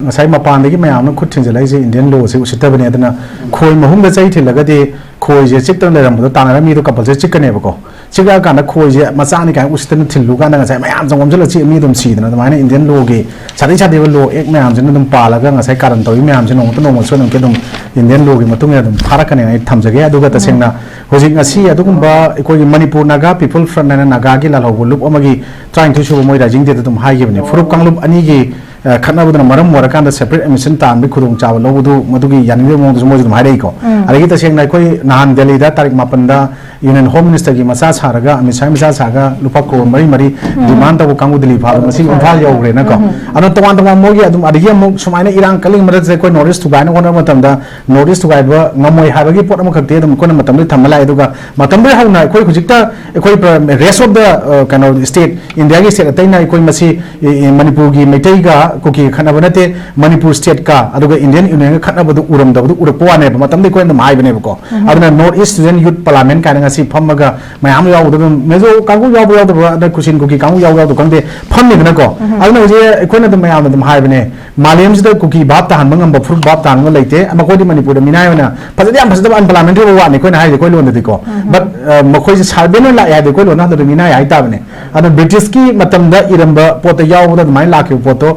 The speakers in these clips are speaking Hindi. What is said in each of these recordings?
ngasai mapan dagi mayam no khut thinjalai je Indian law se usittabane adana khoi mahum da chai thilagadi khoi je chiktan leram do tanara mi do couple je chikane ba ko chika kana khoi je macha ni kai usittan thilu kana ngasai mayam jangom jala chi mi dum si dana damaina Indian law ge chadi chadi law ek mayam je dum palaga ngasai karan toy mayam je nong to nong so nong ke dum Indian law ge matung ya dum pharakane ai thamjage aduga tasengna hojik ngasi adugumba ekoi Manipur Naga people from Naga gi la lobu lup amagi trying to show moi rajing de dum hai ge furup kanglup ani gi खनबदन मरम मोरकान सेपरेट एमिशन तान खुद चाव लौदू मधुगी यानी मोदी हाईको अगे तसेंग नहान दिल्ली तारीख 14 यूनियन होम मिनिस्टर की मचा सागा अमित शाह मचा सागा लुपा करोड़ मरी मरी डिमांड तब कांगू दिल्ली फाब इम्फा यौरेनको अद तोान तोान मोगी सूमायन इरांग कलिंग मरसे नॉर्थ ईस्ट थुगायन होना नॉर्थ ईस्ट थुगायब ngमोय हाबगी पोट खते थमला हौना रेस्ट ऑफ द कनो स्टेट इंडिया की स्टेट अतैना मणिपुर की मैतैगा कुकी खनब नते मणिपुर स्टेट का इंडियन यूनियन खनब उरमदब उरपवाने हाइबनेको north east student youth parliament का फमग मैम मेजो कांगू याद कुशिन कुकी कांगू याद कंदे फमीदनको मैमने मालेम से कुकी भाव ताब फ्रूट भाव ताब लेते मणिपुर मीना फजद फजब अनपार्लियामेंट्री वाने लोनदीको बट मखोई सार्वेन लाए कोई लोना मीना हाईताबने ब्रिटिश की इरंब पोत याद लाख पोतो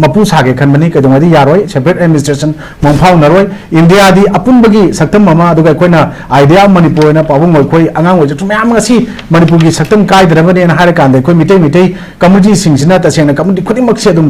मपू सागे खनबनी कदोंगदी यारोय सेपरेट एडमिनिस्ट्रेशन मोंफाव नरोय इंडिया दी अपुनबगी सक्तम ममा अदुगा कोइना आइडिया मणिपुर ना पाबुंग कोई अंगांग वजु तुमयाम ngasi मणिपुर की सक्तम कायदरबने ना हारे कांदे कोई मिटे कम्युनिटी सिंगसिना तसेना कम्युनिटी खुदिमक से दुम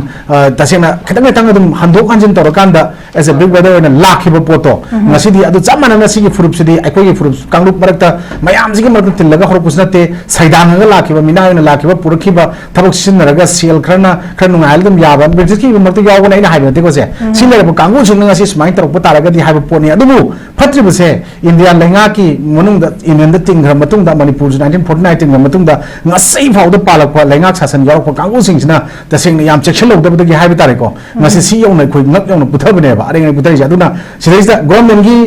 तसेना खतंग तंग दुम हंदोक हंजिन तोरकांदा एज ए बिग ब्रदर ना लाखिबो पोतो ngasi di adu chamana ngasi की फुरुप सिदी अकोई की फुरुप कांगलुप मरकता मयाम सिगी मरक तिलगा हरपुसनते सैदानगा लाखिबा मिनायना लाखिबा पुरखिबा थबक सिनरगा सेल खरना खरनुंगायल दुम याबा ब्रिटिश की मरक यावना ina हाइबते को से सिनरबो कांगु सिंग ngasi स्माइ तरक तारगदी हाइबो पोनी अदुबु फत्रिबसे इंडिया लेंगा की मनुंग इंडियन द तिंग्र मतुंग दा मणिपुर 1949 तिंग्र मतुंग दा ngasi फाउद पालक लेंगा शासन याव को कांगु सिंगसिना तसेंग याम चेक्शन लौदबदगी हाइबे तारेको ngasi si यौना खोइ ngक यौना पुथबने बा अरेंग पुथै जादुना सिदैसा गवर्नमेंट की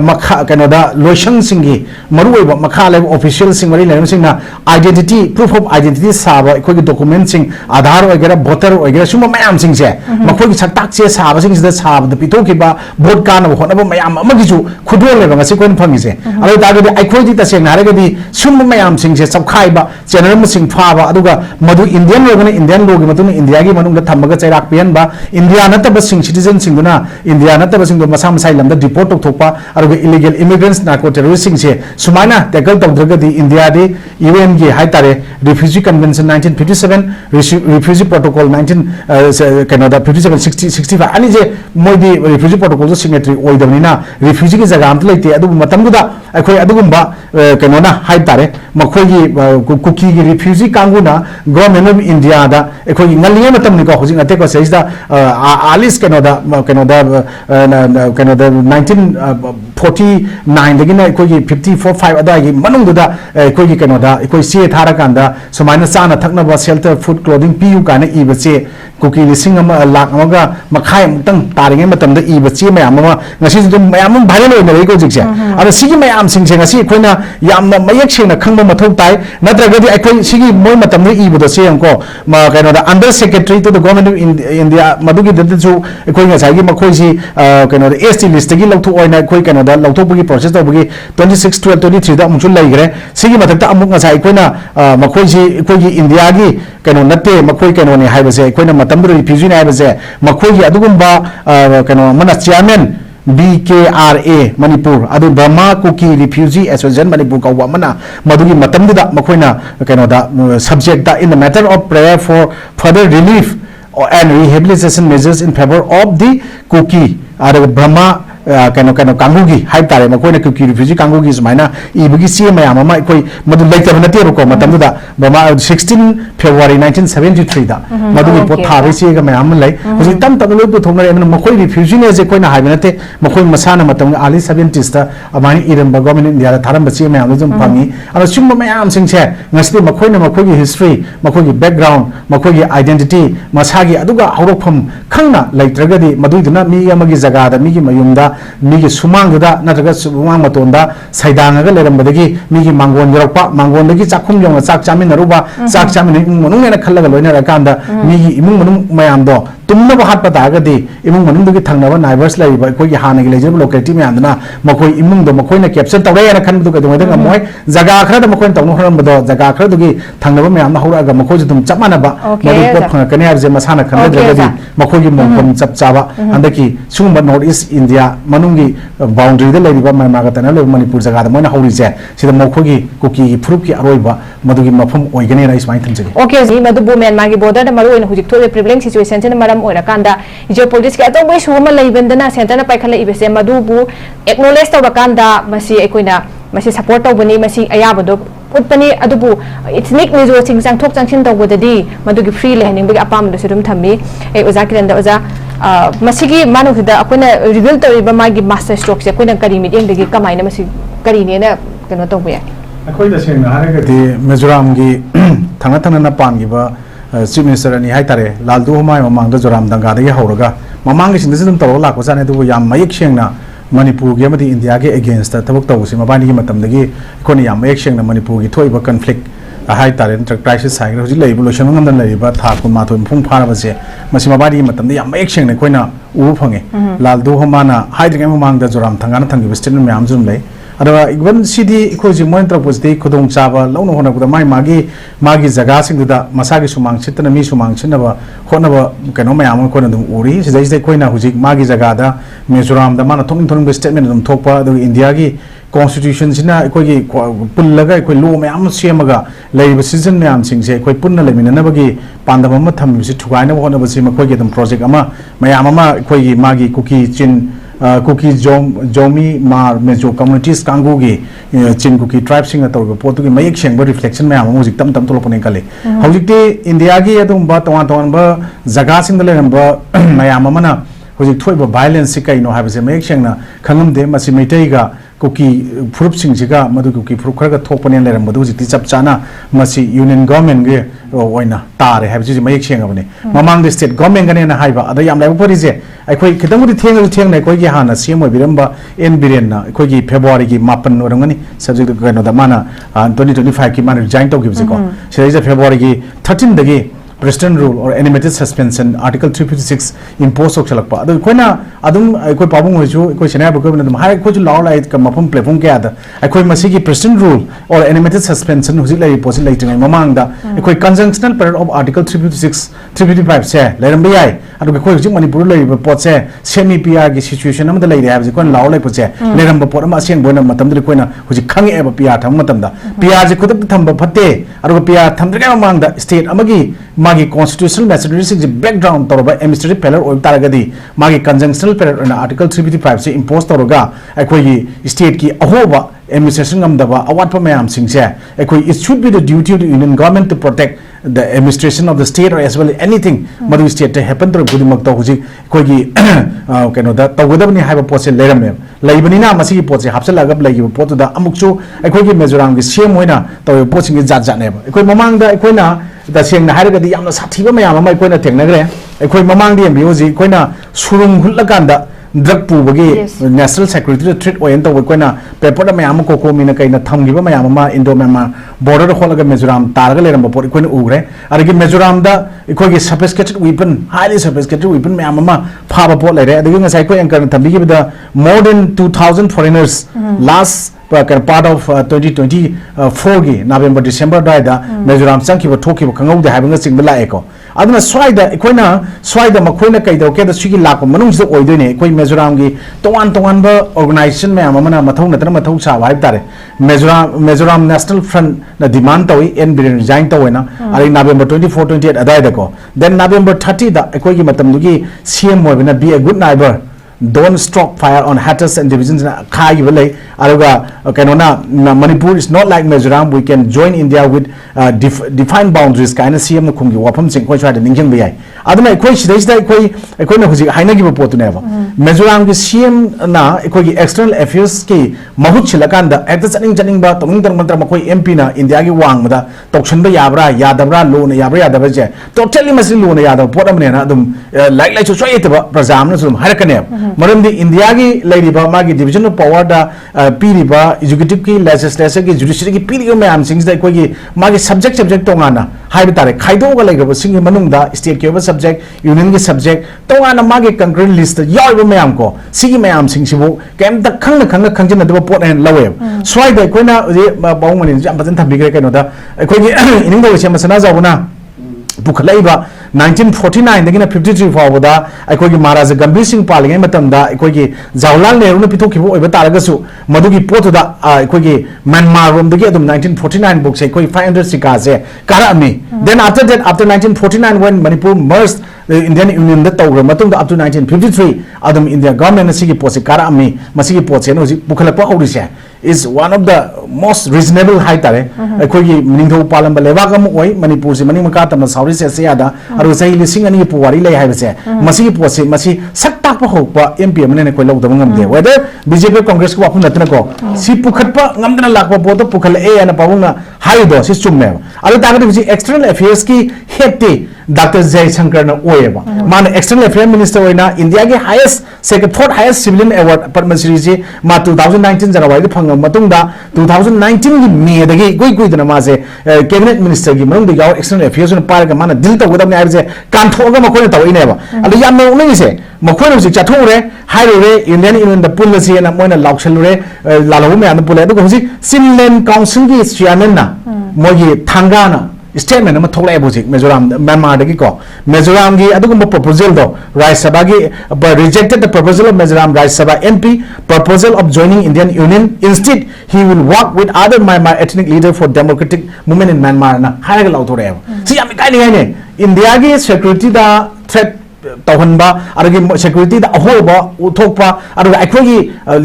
मखा कनोदा लोशन सिंगी मरुओइबा मखा लेब ऑफिशियल सिंग मरि लेम सिंगना आइडेंटिटी प्रूफ ऑफ आइडेंटिटी साबा कोई डॉक्यूमेंट सिंग आधार वगैरह वोटर वगैरह सुम मयाम सिंग से मखोइ सक्ताक से साबा सिंग से साबद पिथोकिबा वोट कान होनबा मयाम अमगिजु खुदो लेबा ngasi कोइन फंगी से अरे तागदि आइखोइदि तसेंग नारगदि सुम मयाम सिंग से सबखाइबा चेनरम सिंग फाबा अदुगा मधु इंडियन लोगने इंडियन लोग मतुन इंडिया की मनुंग थमगा चैराक पियनबा इंडिया नतब सिंग सिटीजन सिंगुना इंडिया नतब सिंग मसा मसाइ लमदा डिपोर्ट तोथोपा अरुगा इलीगल इमिग्रेंट्स नार्को टेररिस्ट सिंग से सुमाइना टैकल तौद्रगदि इंडिया दि यूएन की हाइतारे रिफ्यूजी कन्वेंशन 1957 रिफ्यूजी प्रोटोकॉल 19 कनोदा 57 65 अनि जे मोइदि रिफ्यूजी प्रोटोकॉल सिग्नेटरी ओइदबनिना रिफ्यूजी की जगह अमत लेते अदु मतमदुदा अखोय अदुगुंबा कनोना हाइतारे मखोयगी कुकी की रिफ्यूजी कांगुना गवर्नमेंट ऑफ इंडिया दा अखोय ngaliye matam ni ko hoji ate ko seisda alis kenoda 1949 dagina akhoi 54 ada gi manung da akhoi gi kenoda akhoi se thara kanda sumaina sana thakna ba shelter food clothing piu kana ibache kuki lising ama lakh amaga makhai mutang taringe matam da ibache mayam ama ngasi dum mayam viral oi na ko jikse ara sigi mayam sing se ngasi khoina yamna mayak sena khangba mathau tai natragadi akhoi sigi moi matam da ibado se amko ma kenoda under secretary to the government of India madugi datu akhoi ngasai gi makhoi si kenoda ST list gi lawthu oina akhoi kenoda lawthu bugi process to bugi 26 12 23 da amchu laigre sigi mathakta amuk ngasai akhoi makhoi si akhoi gi India gi keno natte makhoi keno ne haibase akhoi na matam ru refugee ne haibase makhoi gi adugumba keno mana chairman BKRA Manipur adu Burma Kuki Refugee Association Manipur ka wamana madugi matamdi da makoina keno da subject da in the matter of prayer for further relief and rehabilitation measures in favor of the Kuki adu Burma keno kangugi hai tare makoina Kuki refugee kangugi sumaina ibigi si mayam ama koi madu laita banate ro ko matamdi da Burma 16 February 1973 da madugi pothari si ga mayam lai hoji tam tam lo to thongare en makoi refugee ne je koina hai banate makoi masana matam ali 70s da amani iram government India da tharam bachi mayam jum phangi ara sumba mayam sing se ngasti makoi na makoi gi history makoi gi background makoi gi identity masagi aduga hauropham khangna laitragadi maduduna mi amagi jaga da mi gi mayumda mi gi sumang da natraga sumang matonda saidanga lerambadagi mi gi mangon yorpa mangon dagi chakhum yong chak chamin naruba chak chamin munung ne khalaga loina ra kanda mi gi imung munung mayam do तुम्नब हाट पतागदी इमुंग मनुंदगी थंगनबा नाइबर्स लाइबा कोई हानगी लेजब लोकेलिटी में आंदना मखोई इमुंग दो मखोई ने कैप्चर तवरे ना खन दु कदम दंग मोय जगा खरा द मखोई तवनो हरम बदो जगा खरा दुगी थंगनबा में आंदा होरा ग मखोई जुम चमानबा मदु को फंगकने हाबजे मसाना खन जगदी मखोई gi मोंपम चप चाबा अंदकी सुंगबा नॉर्थ ईस्ट इंडिया मनुंगी बाउंड्री द लेरिबा मागा तना ले मणिपुर जगा द मोना हौरी जे सिदा मखोई कुकी फ्रुप की अरोइबा मदुगी मफम ओइगने ना इसमाइ थंजगे ओके जी मदुबु म्यांमार की border the Maru in हुजिक थोबे privilege situation से मरम ओइरा कांदा इजो पॉलिटिक्स के अतों बे सुमा लेबेंदना सेंटर पाइखला इबेसे मदुबु एक्नॉलेज तौर कांदा मसी एकोइना मसी सपोर्ट तौबनी मसी अयाबदो उत्पनी अदुबु इथनिक मिजो सिंग चांगथोक चांगसिन तौबददी मदुगी फ्री लेहनिंग बे अपाम दो सुदुम थम्मी ए ओजा किरंदा ओजा मसीगी मानुखदा अकोइना रिवील तौरिबा मागी मास्टर स्ट्रोक से कोइना करी मीटिंग दगी कमाइना मसी करीनेना कनो तौबे अखोई दसेंग हारगदी मिजोराम की थंगा थंगना पांगिबा चीफ मिनिस्टर अनि हाइतारे लालदु हमाय ममांग जोराम दंगादगी हौरगा ममांग सिंदसे दुम तौर लाको जाने दुबु याम मयक सेंगना मणिपुर की अमदी इंडिया के अगेंस्ट थबक तौसी मबानी की मतमदगी कोनी याम मयक सेंगना मणिपुर की थोइबा कॉन्फ्लिक्ट हाइतारे क्राइसिस हाइग्र हुजि लेबु लोशन ngam लेबा था कुन माथो फुंग फारबसे मसी मबानी की मतमदे याम मयक सेंगना कोइना उ फंगे लालदु हमाना हाइद्रिंग ममांग जराम थंगाना थंगी स्टेटमेंट म्याम जुम ले अदवा इवन सिदी इकोजी मोइन तरपसदे खुदोंग चाबा लौनो होनबदा मागी जगह सिंगदा मसागी सुमांग छितना मी सुमांग छिनबा होनबा कनो मयाम कोन दum uri सिदै कोइना हुजिक मागी जगहदा मिजोराम दा माना थोंग स्टेटमेंट दum थोकपा अदु इंडिया की कॉन्स्टिट्यूशन सिना इकोगी पुल्लगा इको लो मयाम सेमगा लेब सीजन मयाम सिंगसे इको पुन्ना लेमिननबगी पांदम अमा थम्मिसि थुगाइना होनबसि मखोगी दम प्रोजेक्ट अमा मयाम अमा इकोगी मागी कुकी चिन कुकी जोमी मार मेजो कम्युनिटीज कांगूगी चिन कुकी ट्राइब सिंग तौर पोतुगी मयक सेंग रिफ्लेक्शन में आम हुजिक तम तम तोलपने कले हुजिकते इंडिया की अदुंबा तोवान तोवान जगह सिंग लेरंबा मयाम अमना हुजिक थोइबा वायलेंस से कइनो हाबसे मयक सेंगना खंगमदे मसि मैतैगा कुकी फ्रुप सिंगसिगा मदु कुकी फ्रुप खरगा थोपने लेरंबदु हुजिकति चप चाना मसि यूनियन गवर्नमेंट गे ओइना तारे हाबसि मयक सेंगबने ममांग दे स्टेट गवर्नमेंट गने ना हाइबा अदा याम लाइब परिजे अखोई खितंगुदी थेंग ना कोई हाना सेम बिरंबा एन बिरेन ना कोई फेब्रुआरी की 9 ओरंगनी सब्जेक्ट कनो दा माना 2025 की माना रिजाइन तौगिबसेको सिदैजा फेब्रुआरी की 13 दगी प्रेसिडेंट रूल और एनिमेटेड सस्पेंशन आर्टिकल 356 इम्पोज होचलकपा अदु कोइना अदुम कोई पाबुंग होइजु कोई सेना बकबन दम हाय कोजु लाउ लाइट का मफम प्लेटफॉर्म के आदा कोई मसीगी प्रेसिडेंट रूल और एनिमेटेड सस्पेंशन हुजि लै पोसि लैटिंग ममांग दा कोई कंजंक्शनल पेरियड ऑफ आर्टिकल 356 355 से लैरम बयाय अदु कोई हुजि मणिपुर लै पोत से सेमी पीआर की सिचुएशन अमदा लै हाबजि कोन लाउ लै पोसे लैरम पोत अमा सेंग बोना मतम दि कोइना हुजि खंगे एबा पीआर थम मतम दा पीआर जि खुदक थम फते अदु पीआर थमद्रे ममांग दा स्टेट अमगी मागी कॉन्स्टिट्यूशनल मैसेजरी से बैकग्राउंड तौर एडमिनिस्ट्रेटिव फेलर और तारगदी मागी कंजंक्शनल फेलर आर्टिकल 355 से इम्पोज तौरगा अखोई स्टेट की अहोबा एडमिनिस्ट्रेशन गमदबा अवाटपा मयाम सिंगसे अखोई it should be the duty of the union government to protect the administration of the state or as well anything madu state to happen to gudimak to huji koi gi keno da tawgadabni haiba pot se leram laibani na masi pot se hapsal agab lagi pot da amukchu akoi gi mizoram gi same hoina to pot sing gi jat jat ne akoi mamang da akoi na da seng na haira ga yamna sathiba mayam ma akoi na tengnagre akoi mamang di mbi akoi na surung hulakanda drug पुबगी नेशनल सेक्यूरिटी थ्रेट ओयन तो कोइना पेपर मैम कोको मीना कइना थमगिबा मैम इंडो मैमा बॉर्डर खोलगा मिजोराम तारगा लेरम पोर कोइन उग्रे अरगी मिजोराम दा इकोगी sophisticated weapon highly sophisticated weapon मैम फाबा पोर लेरे अदगी ngasai ko anchor थमबिगिबदा more than 2000 foreigners last part of 2024 की नवंबर दिसंबर दायदा मिजोराम संखिबा ठोकिबा खंगौदे हाइबंगा सिंगबा लाएको अदुना स्वाइदा इकोइना स्वाइदा मखोइना कइदोके द सुगी लाको मनुंगसिदा ओइदोइने इकोइ मिजोराम की तोवान तोवान बा ऑर्गेनाइजेशन में आमना मथौ नतन मथौ साबा हाइब तारे मिजोराम नेशनल फ्रंट ना डिमांड तोइ एन बिरेन रिजाइन तोइना अरे नवंबर 24 28 अदायदा को देन नवंबर 30 दा इकोइ की मतमदुगी सीएम होइबना be a good neighbour don't stroke fire on hatters and divisions khai bale aruga kanona Manipur is not like Mizoram we can join India with defined boundaries kaina CM na khumgi wafam sing koi chwa de ningjang bayai aduna koi sidai sidai koi na huji haina gi potu ne ba Mizoram gi CM na koi gi external affairs ki mahut chilakan da ekta chaning ba toming tar mantra koi MP na India gi wang da toksan ba yabra yadabra lo na yabra yadabra je totally masli lo na yadab pot amne na adum like so so yet ba prajam na sum harakane मरमदी इंडिया की लेरिबा मागी डिवीजन ऑफ पावर दा पीरिबा एजुकेटिव की लेजिस्लेचर की जुडिशरी की पीरिबा मैम सिंग दा कोई मागी सब्जेक्ट तोंगाना हाइबे तारे खाइदोगा लेग्रब सिंग मनुंगदा स्टेट के सब्जेक्ट यूनियन के सब्जेक्ट तोंगाना मागे कंक्रीट लिस्ट याव मैम को सिगी मैम सिंगसिबो केम द खंग खंग खंजन दबो पोट एन लवे स्वाइदे कोइना बाउमनि जाम बजन थबिग्रे केनोदा अखोगी इनिंग दो से मसना जावना पुखलाइबा 1949 दगिना 53 फावदा अखोगी महाराजा गंभीर सिंह पालिंग मतमदा अखोगी जवाहरलाल नेहरू ने पिथोखिबो ओइबा तारगसु मदुगी पोतुदा अखोगी म्यांमार रोम दगी अदुम 1949 बुक से कोई 500 सिका से करामी then after that after 1949 when Manipur merged the Indian Union द तौर मतुंग up to 1953 अदुम इंडिया गवर्नमेंट सिगी पोसे करामी मसिगी पोसे नो पुखलपा होरिसे is one of the most reasonable high tare अखोगी मिनिंगथौ पालम लेबाग अम ओइ मणिपुर से मनिंग मका तम साउरी से सेयादा अरु सही लिसिंग अनि पुवारी ले हाइबसे मसिगी पोसे मसि सक्ताक होपा एमपी मने कोइ लौदब ngamde whether बीजेपी कांग्रेस को अपन नतन को सि पुखटपा ngamdana lakpa बोतो पुखल ए अन पाउना हाइदो सि चुममे अरु तागदि जि एक्सटर्नल अफेयर्स की हेड डॉक्टर जयशंकर न ओएबा मान एक्सटर्नल अफेयर मिनिस्टर होइना इंडिया के highest second fourth highest civilian award Padma Shri से मा 2019 जनवरी फंग मतुंगदा 2019 की मे दगी कोई कोई दना मासे कैबिनेट मिनिस्टर की मनुंग दिगाव एक्सटर्नल अफेयर्स न पारगा माना दिल तगदम नाइबसे कांथोगा मखोय तवइनेबा अदु याम नोंनि से मखोय नुसि चाथोरे हाइरोरे इंडियन यूनियन द पुलसी न मोइना लाउक्षलुरे लालौ मे अन पुले अदु होजि सिनलेन काउंसिल की चेयरमैन ना मोगी थांगाना स्टेटमेंट में थोड़ा बुझी मिजोरम म्यांमार को मिजोरम की प्रपोजल दो राज्यसभा की rejected the proposal of Mizoram Rajya Sabha MP proposal of joining Indian union instead he will work with other Myanmar ethnic leader for democratic movement in Myanmar ना हायगा लाउथोरे सी याम काई ने इंडिया की सिक्योरिटी दा थ्रेट तौहनबा अरगी सिक्योरिटी दा अहोबा उथोकपा अरगा अखोगी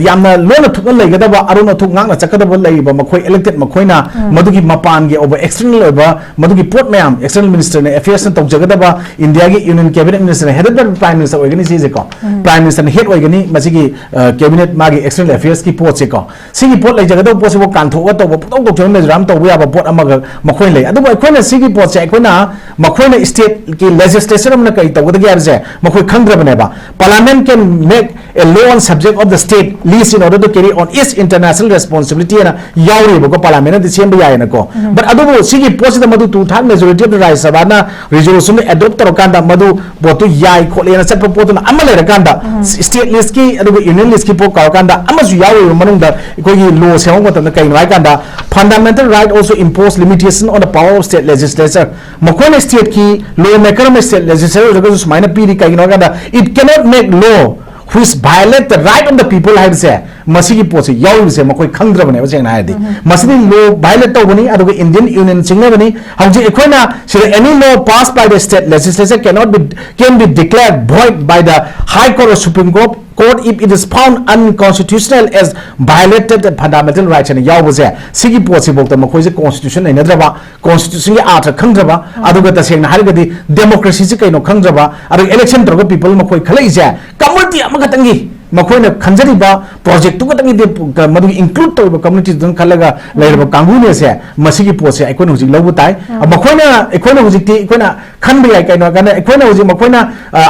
यामना लोन थुकन लेगदबा अरुन थुक ngang चकदबा लेबा मखोय इलेक्टेड मखोयना मदुगी मपान गे ओवर एक्सटर्नल ओबा मदुगी पोर्ट मैम एक्सटर्नल मिनिस्टर ने अफेयर्स न तौजगदबा इंडिया की union cabinet minister headed by prime minister ओइगनी सिजे को प्राइम मिनिस्टर हेड ओइगनी मसिगी कैबिनेट मागी एक्सटर्नल अफेयर्स की पोस्ट से को सिगी पोस्ट लेजगदबा पोस्ट वो कांथोगा तौबा पुतौ तौजन मेजराम तौबा याबा पोस्ट अमगा मखोय ले अदु अखोयना सिगी पोस्ट से अखोयना मखोयना स्टेट की लेजिस्लेचर में कई तौगदगी मखोय खंग्रबनेबा parliament can make a law on subject of the state least in order to carry on its international responsibility and yauri boko parliament the same ya na ko but adu sigi post the madu two third majority of the Rajya Sabha na resolution adopt tarokanda madu botu yai khole na chat pot na amale rakanda state list ki adu union list ki po karakanda amasu yauri manung da ko gi law se hong ta kai nai kanda fundamental right also impose limitation on the power of state legislature makone state ki law maker में state legislature ko sumaina piri kai no kanda it cannot make law which violate the right of the people have say masigi posi yaw se makoi khangdrabane ba jena hadi masini law violate tawbani aduga Indian Union singnabani hauji ekoina sira any law passed by the state legislature can be declared void by the High Court or Supreme Court if it is found unconstitutional as violated the fundamental rights and yaw se sigi posi bokta makoi se constitution nei nadraba constitution ki art khangdraba aduga tasengna hargadi democracy se kaino khangdraba adu election torga people makoi khalai se community amagatangi मखोयना खंजरीबा प्रोजेक्ट तो गतंगी दे मदु इंक्लूड तो कम्युनिटी दन खलगा लेरबा कांगुने से मसिगी पोसे अखोयना हुजिक लबु ताई मखोयना अखोयना हुजिक ती अखोयना खनबे याय काइनो गाना अखोयना हुजिक मखोयना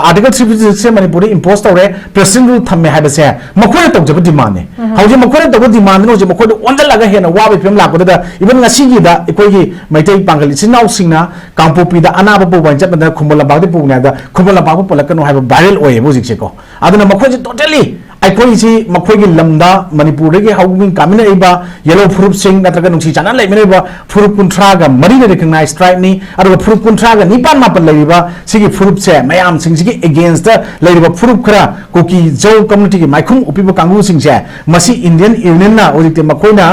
आर्टिकल 356 से मणिपुरी इंपोज तौरे प्रेसिडेंट रूल थमे हाबसे मखोयना तौजब डिमांड ने हौजि मखोयना तौब डिमांड नो जे मखोयना ओंदल लगा हेना वाबे फिल्म लाकोदा इवन ngasiगी दा अखोयगी मैतै पांगली सिनाउ सिंगना कांपोपी दा अनाबा पो बन चपदा खुमला बागदे पुगना दा खुमला बागो पलकनो हाबा वायरल ओए बुजिक से को अदना मखोयजी टोटली अखोईसी मखोईगी लमदा मणिपुर के हाउमिंग कामिनेबा येलो फ्रूप सिंग नत्रगा नुसी चाना लेमिनेबा फ्रूप कुंट्रागा मरी ने रिकॉग्नाइज ट्राइब नि अरु फ्रूप कुंट्रागा निपान मापन लेबा सिगी फ्रूप से मयाम सिंग सिगी अगेंस्ट द लेबा फ्रूप खरा कोकी जो कम्युनिटी की माइखुम उपिबा कांगु सिंग से मसी इंडियन यूनियन ना ओदिते मखोइना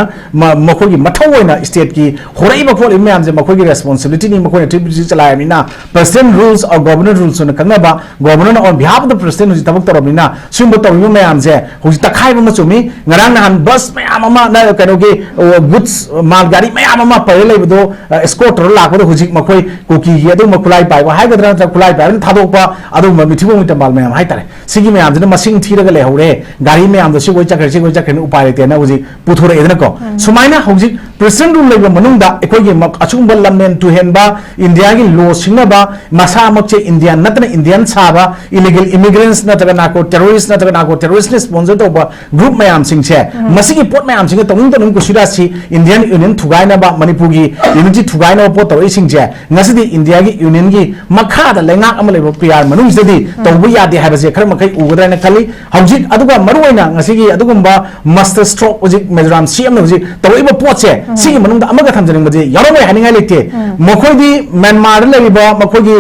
मखोईगी मथौइना स्टेट की होरैबा खोल मयाम से मखोईगी रेस्पोंसिबिलिटी नि मखोइना ट्रिब्यूटरी चलायमिना प्रेसिडेंट रूल्स और गवर्नर रूल्स न कंगबा governor on behalf of the president हुजि तबक तोरमिना सिंबो तोरमिना मयाम से हुजि तखाइब मचुमी ngarang nahan bus mayam ama na kano ge goods mal gari mayam ama pare leibdo escort ro lakdo huji makoi koki ye adu makulai pai wa haigadra ta kulai pai thadok pa adu mithibo mitamal mayam hai tare sigi mayam ma'am से मसिंग थीरगा लेहौरे गाड़ी मैम सिगोय चखरे उपाय लेते हुजी पुथोरेदनको सुमाइना हुजी प्रेसिडेंट रूल लेबा मनुंगदा एकोगी अचुंबा लममेन तुहेनबा इंडिया की लॉ सिंगबा मसा मक्चे इंडिया नतन इंडियन साबा इलीगल इमिग्रेंट्स नतगा नाको टेररिस्ट स्पॉन्सर तोबा ग्रुप मैम सिंगसे मसिगी पोट मैम सिंग तोंग कुसिरासी इंडियन यूनियन थुगाइनाबा मणिपुर की यूनिटी थुगाइना पोट तोइ सिंगसे ngasi इंडिया की यूनियन की मखादा लेंगाक अमा लेबा पीआर मनुंगसदी तौबा यादे हाबसे खर मखै उगदराना खली हौजिक अदुगा मरुइना ngasi की अदुगुंबा मास्टर स्ट्रोक हौजिक मिजोराम सीएम हौजिक तौइबा पोटसे सिगी मनुंगदा अमगा थमजनिंगबजे यारोमै हानिंगाय लेते मखोइदी म्यांमार लेबा मखोइगी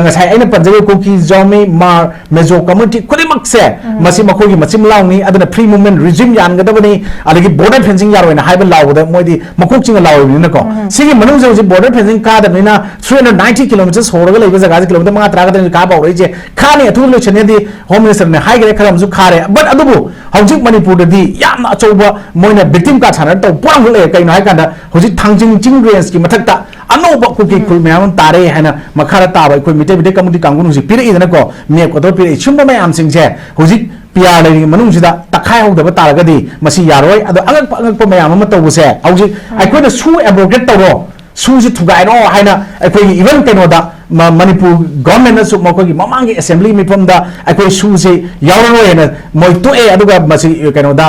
ngasi आइना पंजाबी कुकी जोमी मार मेजो कम्युनिटी खुदिमक्से मसी मखोइगी मचिम लाउनी अदुना फ्री मूवमेंट रिजिम यानगदबनी अदगी बॉर्डर फेंसिंग यारोइना हाइबा लाउबदा मोइदी मखोकचिंग लाउबिनको सिगी मनुंग जे बॉर्डर फेंसिंग कादबनिना 390 किलोमीटर्स होरगा लेबा जगह किलोमीटर मा त्रागदन का बावरैजे खाने अथु लोचनेदी होम मिनिस्टर ने हाइगरे खरमजु खारे बट अदुबु हौजिक मणिपुर दि यामना अचौबा मोइना विक्टिम का थाना तो पोंग ले कइनो हाइ कांदा हौजिक थांजिंग चिंग रेंज की मथकता अनोबा कुकी खुल मैम तारे हैना मखारा ताबा अखोय मिटे मिटे कम्युनिटी कांगुन हुजिक पिरइदनको मेप को तो पिरइ सुंबा मैम सिंगसे हुजिक पियार लेरी मनुंगसिदा तखाय होदबा तारगदी मसी यारोय अदो अंगक मैम अमा तौबसे हौजिक अखोयदा सु एब्रोगेट तौरो सूजी थुगाइनो हाइना अखोई इवन कइनोदा मणिपुर गवर्नमेंट मखोई ममांगी असेंबली मिफमदा अखोई सूजी यावरोयना मोय तोए अदुगा मसी कइनोदा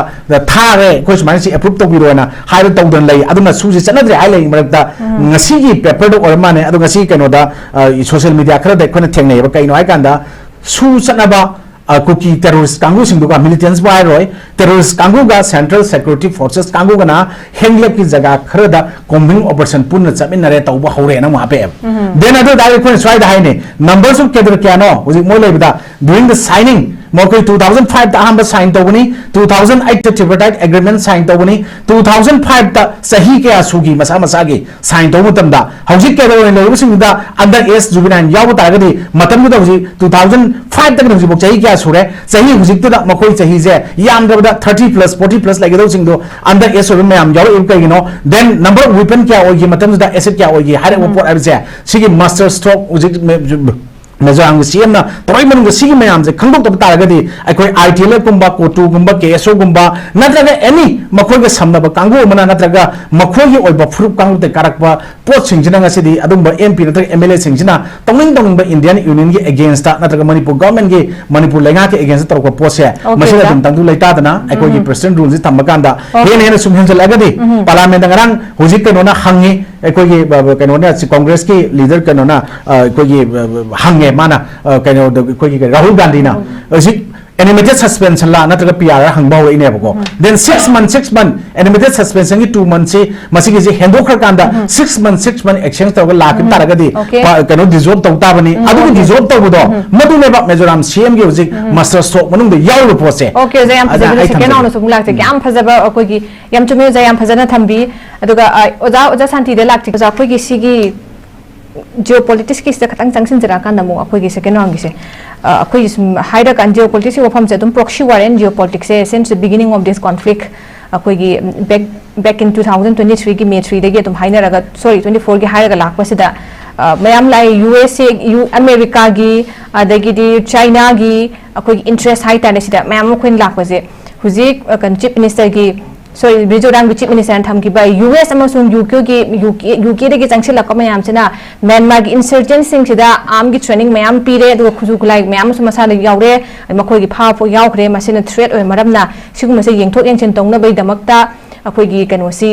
थारे अखोई सुमाइना सि अप्रूव तौबिरोना हाइरो तौदन लई अदुना सूजी चनद्रे हाइ लई मरकदा ngasiगी पेपर दो ओरमाने अदु ngasi कइनोदा सोशल मीडिया खरदा अखोना थेंगनेबा कइनो हाइ कांदा सू चनबा कुकी टेररिस्ट कांगू सिंगुगा मिलिटेंट्स बायरोय टेररिस्ट कांगूगा सेंट्रल सिक्योरिटी फोर्सेस कांगूगना हेंगलेप की जगह खरदा कॉम्बिंग ऑपरेशन पुन चमिनरे तौबा हौरे ना मापे देन अदर दाइ कोन स्वाइद हाइने नंबर्स ऑफ केदर क्यानो हुजि मोय लेबदा ड्यूरिंग द साइनिंग मोकोई 2005 ता हम साइन तौबनी 2008 ता ट्रिपटाइट एग्रीमेंट साइन तौबनी 2005 ता सही के असुगी मसा मसागी साइन तौबु तमदा हौजि केदर ओइन लेबसिंगदा अंडर एज जुबिनाइन याव तागदी मतमदा हुजि 2005 तक हुजि बोक चाहि क्या सुरे चाहि हुजि तदा मकोई चाहि जे यामदबदा 30 प्लस 40 प्लस लागेदो सिंगदो अंडर एज ओबे मैम याव इम कइनो देन नंबर ऑफ वेपन क्या होगी मतमदा एसेट क्या होगी हारे रिपोर्ट अबसे सिगी मास्टर स्ट्रोक हुजि मिजोराम सीएम ना तोय मनुंग सिगी मैम से खंगदोक तब तारगदी अखोय आईटीएल गुंबा कोटू गुंबा केएसओ गुंबा नत्रगा एनी मखोय के समनब कांगो मना नत्रगा मखोय की ओइबा फुरुप कांगो ते कारकबा पोट सिंजना ngasi अदुंबा एमपी नत्र एमएलए सिंजना तंगिंग इंडियन यूनियन के अगेंस्ट नत्रगा मणिपुर गवर्नमेंट के मणिपुर लेंगा के अगेंस्ट तरको पोसे मसिदा दम तंगु लेतादना अखोय की प्रेसिडेंट रूल जी थमकांदा हेन सुमहेन लगदी पार्लियामेंट ngरang हुजिक कनोना हंगी अखोय की कनोना कांग्रेस की लीडर कनोना अखोय की हंगे माना कनो अखोय की राहुल गांधी ना एनिमेटेड सस्पेंशन ला नत्रगा पीआर हंगबाव इनेबको देन 6 month एनिमेटेड सस्पेंशन की 2 months से मसिगी जे हेंडोखर कांदा 6 month एक्सचेंज तौगा लाख तारगदी कनो डिजॉल्व तौता बनी अदु डिजॉल्व तौबदो मदुनेबा मिजोराम सीएम की हुजिक मास्टर स्ट्रोक मनुंग दे याव रिपोर्ट ओके जे याम फजबा सेकेंड ऑन सुम लाक्ते याम फजबा अखोय की याम चुमे जे याम फजना थंबी अदुगा ओजा शांति दे लाक्ति ओजा अखोय की सिगी जियोपॉलिटिक्स की खतंग चंगसिन जरा का नमो अखोय की सेकेंड राउंड से अखोय हाइडा कान जियोपॉलिटिक्स की वफम से तुम प्रॉक्सी वॉर एंड जियोपॉलिटिक्स से since the beginning of this conflict अखोय की बैक इन 2023 की मे 3 देगे तुम हाइनरगा सॉरी 24 की हाइरगा लाखपसिदा मैम लाई यूएस अमेरिका की अदगिदी चाइना की अखोय इंटरेस्ट हाइ ताने सिदा मैम अखोय लाखपसे हुजिक चीफ मिनिस्टर की सॉरी मिजोराम की चीफ मिनिस्टर थमकीबा यूएस अमसुंग यूके दे चंगसे लक मैम सिना म्यांमार की इंसर्जेंट सिंग सिदा आम की ट्रेनिंग मैम पीरे अदुगा खुजु खुलाई मैम मसा यावरे मखोय की फाफो यावखरे मसिना थ्रेट ओय मरमना सिगुमसे येंथोक येंचिन तौनबई दमकता अखोय की कनोसी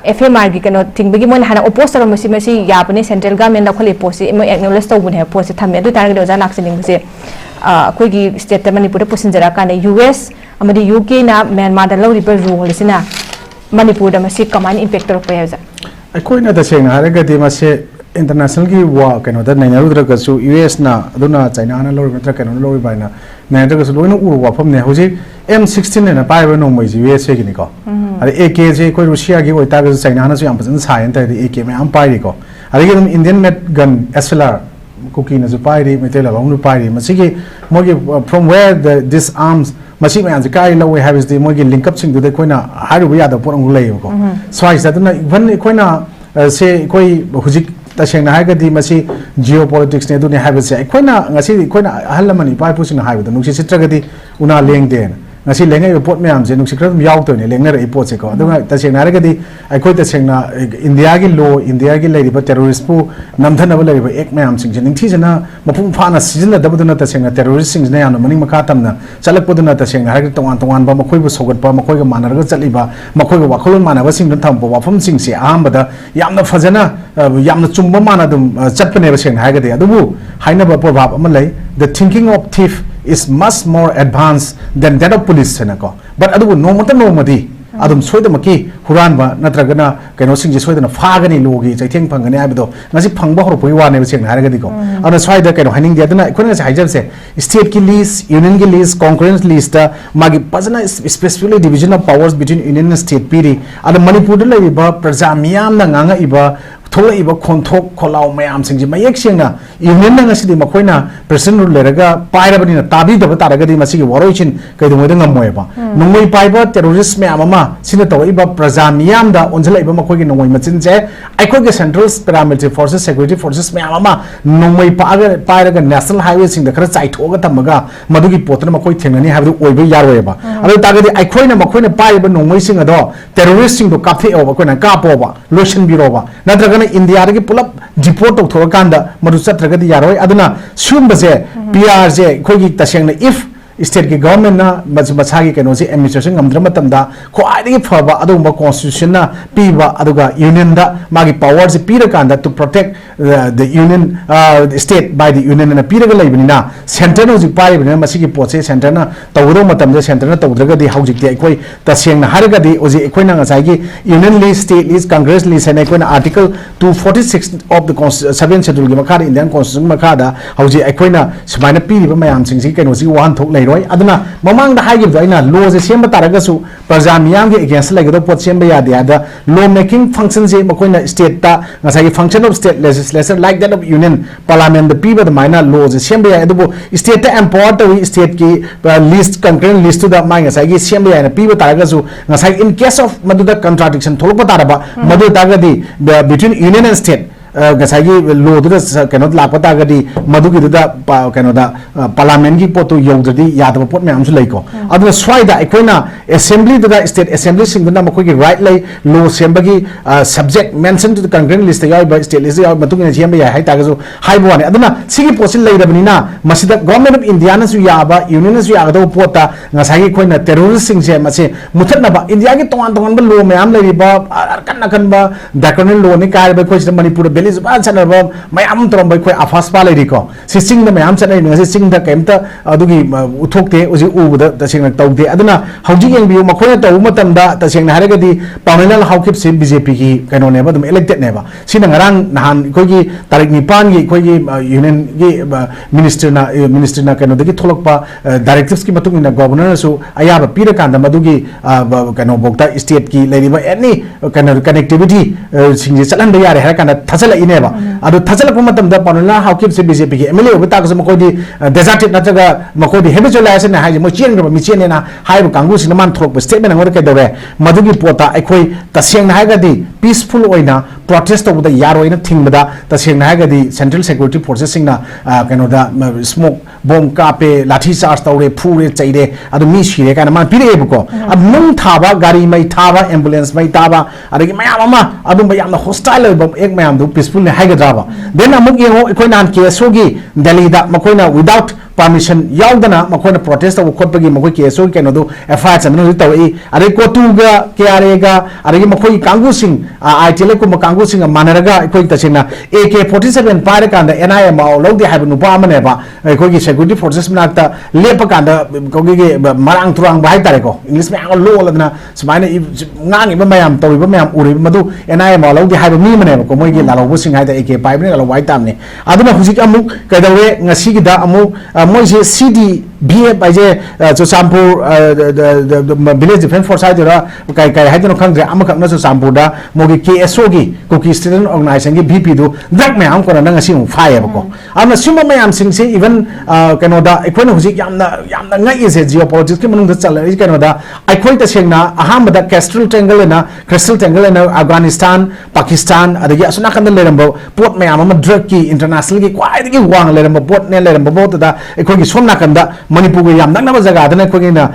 एफएमआर की कनो थिंगबगी मोन हाना ओपोज तरमसी मसी याबने सेंट्रल गवर्नमेंट लखले पोसी एम एक्नोलेज तौबने पोसी थमे दु तारगे ओजा लाक्सिनिंगसे अखोय की स्टेट मणिपुर पुसिनजरा काने यूएस अमदी यूके ना म्यांमार दा लौरिबा रूल सिना मणिपुर दा मसी कमान इंपैक्ट तरप याजा अखोय ना दसेंग हारगदी मसे इंटरनेशनल की वा कनो दा नैनारुद्रगसु यूएस ना अदुना चाइना ना लौरि मत्र कनो लौरि बायना नैनारुद्रगसु लोइनो उरु वाफम ने हुजि M16 ने पाइबा नोमै यूएस के निको अरे AK जे कोई रशिया की ओइता चाइना ना याम फजन सायन ता AK में हम पाइरी को अरे दम Indian made gun SLR Kuki न जो पाइरी मेटेला बाउनु पाइरी मसिगे मोगे फ्रॉम वेयर दिस आर्म्स मसी में आंज काय लवे हैव इज द मोगे लिंक अप सिंग दुदे कोइना हारु यादा पोरंग लेयो स्वाइस दा इवन कोइना से कोई हुजिक तसेंगना हागदी मसी geopolitics ne du ne habit se khoi na ngasi khoi na ahal lamani pai pu sing haibu nu si sitragadi una leng den ngasi lengai report me am je nu sikram yaw to ne lengna re report se ko du ta sing na re gadi ai khoi ta sing na India gi law India gi lai ba terrorist pu namdhan ba lai ba ek me am sing je ning thi jana mapum pha na season da bu na ta sing na terrorist sing ne ya no maning makha tam na chalak pu na ta sing na ha tongan tongan ba makhoi bu sogat ba makhoi ga manar ga chali ba makhoi ga wakhol mana ba sing tham ba wafum sing se am ba da yamna phajana yamna chumba mana dum chatpane ba sing na ha ga de adu bu haina ba prabhav ama lai the thinking of thief is much more advanced than that of police senako but adu no madi adum soida maki huran ba natragana kaino sing je soida na phagani logi chaitheng phangani abido ngasi phangba hor poi wa ne sing na ga diko ana soida kaino haning dia dana ikona se hajab se state ki lease union ki lease concurrence lease ta magi pazana specifically division of powers between union and state piri ada manipur da lai ba praja miyam na nganga iba thola iba khonthok kholau mayam sing ji mayek singna union na ngasi di makoina president rule leraga paira bani na tabi da ba taraga di masi warochin kai dum ngam moy ba nongoi pai ba terrorist me amama sina to iba praja miyam da onjala iba makoi gi nongoi machin je aikoi ge central paramilitary forces security forces me amama nongoi pa ga paira ga national highway sing da khara chai thoga tamaga madugi potna makoi thenani habdu oiba yaroi ba adu taga di aikoi na makoi na pai ba nongoi sing ado terrorist sing do kapthi o ba ko na ka po ba lotion biro ba natraga India की पुलप डिपोर्ट थोड़ा मधु चत्रगदी यारोय अदुना सुंबसे पीआर जे खोगी तसेंगना इफ स्टेट की गवर्नमेंट ना मसा की कनो से एडमिनिस्ट्रेशन गमद्रमतमदा ख्वाइदगी फबा अदुबा कॉन्स्टिट्यूशन ना पीबा अदुगा यूनियन दा मागी पावर से पीरकांदा to protect the union state by the union ना पीरगा लैबनिना सेंटर नो जि पाइबनिना मसी की पोचे सेंटर ना तवदो मतम जे सेंटर ना तवद्रगदी हौजिकते अखोय तसेंगना हारगदी ओजि अखोयना ngसाइगी union list state list Congress list है अखोयना आर्टिकल 246 ऑफ द 7 शेड्यूल की मखादा इंडियन कॉन्स्टिट्यूशन मखादा हौजि अखोयना सुमाइना पीरिबा मयाम सिंगसि कनो जि वाहन थोक लै अदना ममांग दा हाइगिब दाइना लॉ जे सेम तारगसु प्रजा मियाम के अगेंस्ट लाइगदो पोट सेम यादे आदा लॉ मेकिंग फंक्शन जे मकोइना स्टेट ता ngसाइ function of state legislature like that of union parliament द पीबा द माइना लॉ जे सेम या अदबो स्टेट ता एम्पावर तो स्टेट की लिस्ट कंकरेंट लिस्ट दा माइ ngसाइ की सेम या पीबा तारगसु ngसाइ इन केस ऑफ मदुदा कंट्राडिक्शन थोलप तारबा मदु तागदी बिटवीन यूनियन एंड स्टेट गसाई लो कनो लापतागदी मधुगीदा कनो पार्लियामेंट की पोत यौद्रदी यादव पोट मैम लेको अदुना स्वाइदा अखोइना असेंबली दुदा स्टेट असेंबली सिंगना मखोगी राइट लै लो सेंबगी subject mention to the concurrent list याइबा स्टेट लिस्ट याइ मतुंगिना सेंबा याइ हाइ तागजु हाइबोने अदुना सिगी पोसिल लैरबनिना मसिदा गवर्नमेंट ऑफ इंडिया ना सु याबा यूनियन सु यागदो पोता ngसाई खोइना टेररिस्ट सिंग से मसे मुथनबा इंडिया की तोंगान तोंगान लो मैम लैरिबा अरकन अकनबा ड्रैकोनियन लो ने कायबा खोइस मणिपुर बेली जुबान चनब मैम तरम बखोय आफासपा लेरिको सि सिंग द मैम चनै नसे सिंग द केमता अदुगी उथोकते उजि उबद तसेंग तौदे अदुना हौजि येंबियो मखोय तौ मतमदा तसेंग हारगदी पावनेल हाउकिप से बीजेपी की कनो नेबा दम इलेक्टेड नेबा सिना ngarang nahan खोगी तारिक 9 की खोगी यूनियन की मिनिस्टर ना कनो दगी थोलकपा डायरेक्टिव्स की मतुंग ना गवर्नर सु अयाबा पीर कांदा मदुगी कनो बोक्ता स्टेट की लेरिबा एनी कनो कनेक्टिविटी सिंग चलन दे यारे हर कांदा थसल इनेबा अदु थसल मतम द पावनेल हाउकिप से बीजेपी की एमएलए उबता को मकोदी डेजर्टेड नत्रगा मकोदी हेबिचुअलाइजेशन ना हाइ मोचियन ग मिचियन ना हाइब कांगु सिना मान थोलक स्टेटमेंट अंगोर के दरे मदुगी पोता अखोय तसेंग हाइगदी पीसफुल ओइना प्रोटेस्ट तौबदा यारोइना थिंगबदा तसेंग हाइगदी सेंट्रल सिक्योरिटी फोर्सेस सिंगना कनोदा स्मोक बम कापे लाठी चार्ज तौरे फुरे चैरे अदु मी सिरे काना मान पिरेबको अब नुंग थाबा गाड़ी मै थाबा एम्बुलेंस मै ताबा अदगी मयाम अमा अदुम याम हॉस्टाइल एक मयाम दु पीसफुल ने हाइगद्राबा देन अमुक येंगो अखोय नान केसोगी दिल्ली दा मखोयना विदाउट परमिशन यावदना मखोयना प्रोटेस्ट तौ खोटपगी मखोय केसो केनो दु एफआईआर चननो तौई अरे कोटुगा केआरएगा अरे मखोय कांगु सिंग आईटीएल को कांगु सिंग मानरगा अखोय तसेना AK47 पारे कांदा एनआईएम आउ लौदे हाइब नुपा अमनेबा अखोय की सिक्योरिटी फोर्सेस मनाक्ता लेप कांदा कोगी के मरांग तुरांग बाय तारेको इंग्लिश में आंगो लोलदना समाइना ngang मयाम तौइबा मयाम उरिबा मदु एनआईएम आउ लौदे हाइब मी मनेबा को मोगी लालौबो सिंग हाइदा AK5 ने लालौ वाइ तामने अदुना हुजिक अमुक कदवे ngasi दा अमुक मोइसे CD BF by Chusampur Village Defense Force Kai Hadron Country Amakana Sampurda, Mogi KSOgi, Cookie Student Organizing BP do, that may am going to fire. I'm assuming I am saying even Canada, Equinoxic Yamna is a geopolitics salary Canada. I quite a Shena, Ahamada Crystal Tangle in Afghanistan, Pakistan, the Yasunakan Lerembo, Port Mayama Druggy, internationally quite one Lerembo, Port Nelerembo, both the Equinox Nakanda. Manipur yam nang na jaga dana ko na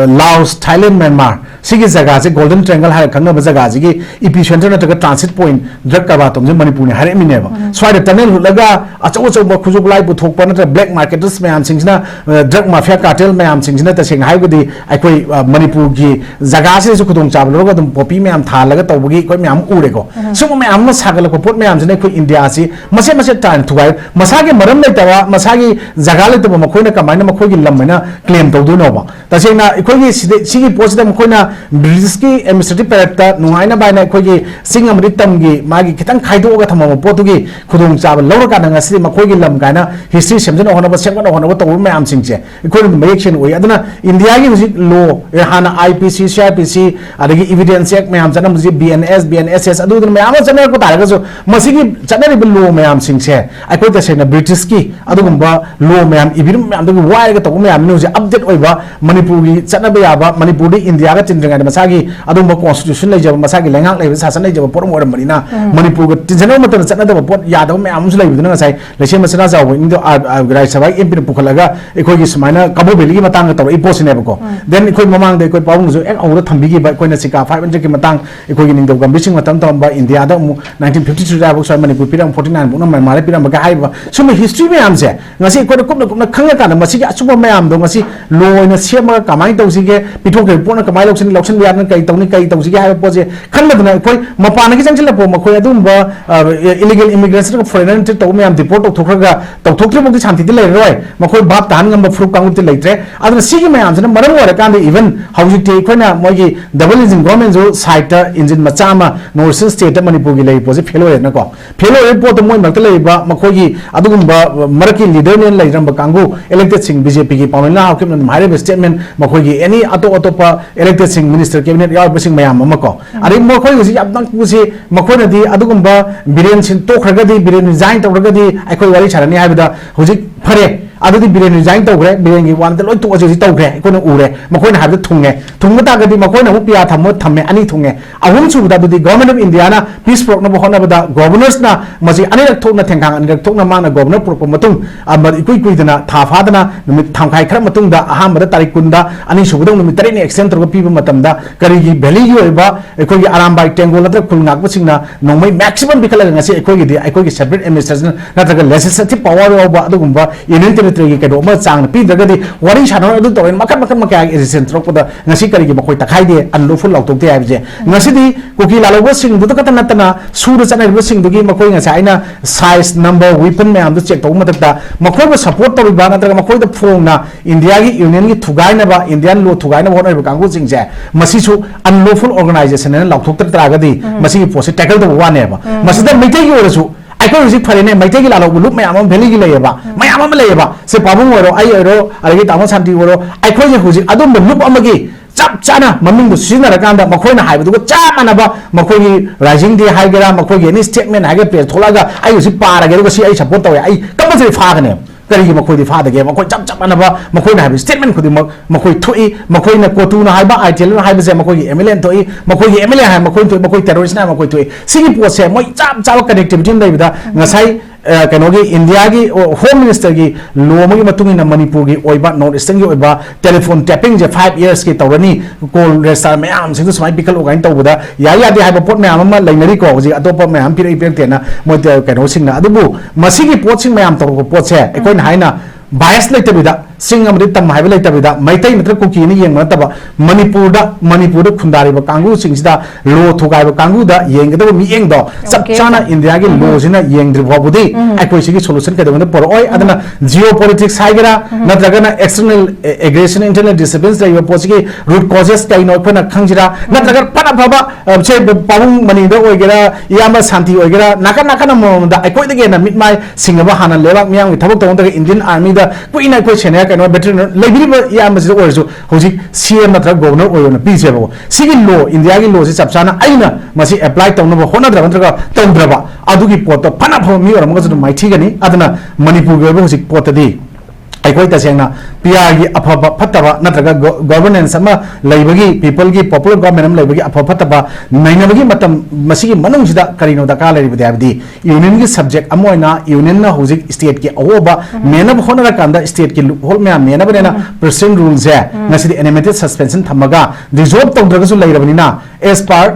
Laos Thailand Myanmar sigi jaga se golden triangle ha khangna jaga ji epicenter na ta transit point drug ka ba tom je Manipur ne hare mi ne ba swai tunnel laga achaw achaw ba khujuk lai bu thok pa na black marketers mayam singsna drug mafia cartel mayam singsna ta sing hai gudi akoi Manipur gi jaga se su khudong chab lo ga dum popi mayam tha laga taw gi koi mayam ure ko sum mayam na sagal ko pot mayam jene ko India si mase tan thuai masagi maram lai tawa masagi jaga lai tawa makoi na kamai na makoi lamina claim to do no ba tasena ikoi sigi post dem koina British ki administrative director nuaina baina ikoi singam ritam gi magi kitang khaido ga thama potu gi khudung chab lawra ka nga si makoi gi lam kaina history semjana hona ba semga hona ba to me am singche ikoi election oi aduna India gi music law hana IPC CIPC adagi evidence act me am jana muji BNSS adu me am jana ko ta ga so masigi janari bil law me am singche ikoi tasena British ki adugumba law me am ibirum me am du wai ga to me am news update oiba Manipur gi chanaba yaba Manipur di India ga tindrenga masagi adumba constitution lai jaba masagi lengak lai sasan lai jaba porom oram marina Manipur ga tinjana matan chanada pot yada me am sulai biduna sai leshe masana jaw indo grai sabai MP pukhalaga ekoi gi smaina kabo beli gi matang ga to i posine ko then ekoi mamang de ekoi pawung jo ek aura thambi gi ba ekoi na sika 500 gi matang ekoi gi ningdo gam bising matam tom ba India da 1953 da bok sai Manipur piram 49 bok na mare piram ba hai ba sum history me am se ngasi ekoi na khanga ka na masigi asuba me am do ngasi law na sema kamai to sige pithok ke pona kamai loksin lian kai tawni kai to sige ha poje khanna dana koi mapana gi jangchila po makoi adum ba illegal immigration ko foreigner to me am deport to thokraga to thokri mo gi shanti dilai roi makoi bap tan ngam fruit kang ti leitre aduna sige me am jana maram wara kan even hauji te koi na moi gi double engine government jo site engine machama north state Manipur gi lei poje phelo na ko phelo e po to moi mak lei ba makoi gi adugum ba maraki leader ne lai ram ba kangu elected sing BJP gi pamela hakim na mare statement makoi gi any ato pa elected sing minister cabinet yaw basing mayam amako ari makoi gi abdang kusi makoi na di adugum ba biren sin to khraga di biren resign to khraga di akoi wari charani habida hujik phare adudi biren resign to gre biren gi wan loi to ji to gre ko na ure makoi na habida thunga ta ga di makoi na pia thamo thamme ani thunge ahum chu da di government of India na peace pro na bahona bada governors na maji ani rak thok na thengkang ani rak thok na ma na governor pro matung amad ikui kui dana tha fa dana numit thamkai khara matung da aham da tarik kunda ani subudong numit tare ne extend to piba matam da kari gi beli gi oiba ikoi gi aram bai tengo la khul ngak ba singna nongmai maximum bikala ngasi ikoi gi di ikoi gi separate administration na taga legislative power oba adugumba union territory gi kedo ma chang pi daga di wari chano adu to makan makai recent trok da ngasi kari gi makoi takai de unlawful lautok te abje ngasi di kuki lalawa sing du ka natana suru chana ru sing du gi makoi ngasa aina size number weapon me am check to matak makoi ba support to ba na taga makoi da phong na India gi union gi thugai na ba Indian law thugai na ba na kangu sing je masi su unlawful organization na lautok tra ga di masi post tackle to one ne ba masi da meite gi ora su ai ko ji phare ne meite gi la lo lu me am valley gi le ba mai am le ba se pabung oro ai oro ari tamo santi oro ai ko ji huji adum lu amagi chap chana maming du sina ra kan da makoi na hai bu cha mana ba makoi gi rising day hai gara makoi gi ni statement hai ga pe thola ga ai si pa ra ga si ai support to ai kam se fa ga ne kari gi makoi di fa da ge makoi chap chap mana ba makoi na hai statement khudi makoi thui makoi na kotu na hai ba itel na hai ba se makoi gi MLN thui makoi gi MLN hai makoi thui makoi terrorist na makoi thui sigi po se moi chap chap connectivity dai da ngasai kanogi India gi home minister gi lomagi matungi na Manipur gi oiba north eastern gi oiba telephone tapping je 5 years ki tawrani call register me am sindu smai pikal ogain tawda ya de haiba pot me am ma lainari ko ji atopa me am pir te na mo te kano sing na adubu masigi pot sing me am taw ko pot se ekoi haina bias lai tabida sing amri tam haiba lai tabida maitai matra ko ki ni yeng ma taba Manipur da khundari ba kangu sing sida lo thugai ba kangu da yeng da mi eng do sab chana India gi lo sina yeng dri bhabudi akoi sigi solution ka da por oi adana geopolitics haigera natraga na external aggression internal disturbance da yo posigi root causes kai no phana khangjira natraga pana baba che pawung mani da oigera yama santi oigera naka na mo da akoi da ge na mitmai singaba hana lewak miang mi thabok tawong da Indian army da kuina koi chene कनो बेटर लेबिब या मजिद ओरजु होजि सीएम नत्र गवर्नर ओयोना पीसेबो सिगी लो इंडिया की लो से चपचाना आइना मसी अप्लाई तौनबो होनद्रा नत्रगा तौद्रबा अदुगी पोतो फना फमी ओरमगजु माइथिगनी अदना मणिपुर गेबो होजि पोतदी अखोई तसेंगना पीआर की अफब फतबा नत्रगा गवर्नेंस अमा लैबगी पीपल की पॉपुलर गवर्नमेंट लैबगी अफब फतबा नैनबगी मतम मसीगी मनुंगसिदा करिनो दका लैबदि आबदी यूनियन की सब्जेक्ट अमोइना यूनियन ना हुजिक स्टेट की अवोबा मेनब होनरा कांदा स्टेट की होल म्याम मेनबनेना प्रेसिडेंट रूल्स है नसिदि एनिमेटेड सस्पेंशन थमगा डिसॉल्व तौद्रगसु लैरबनिना एज पर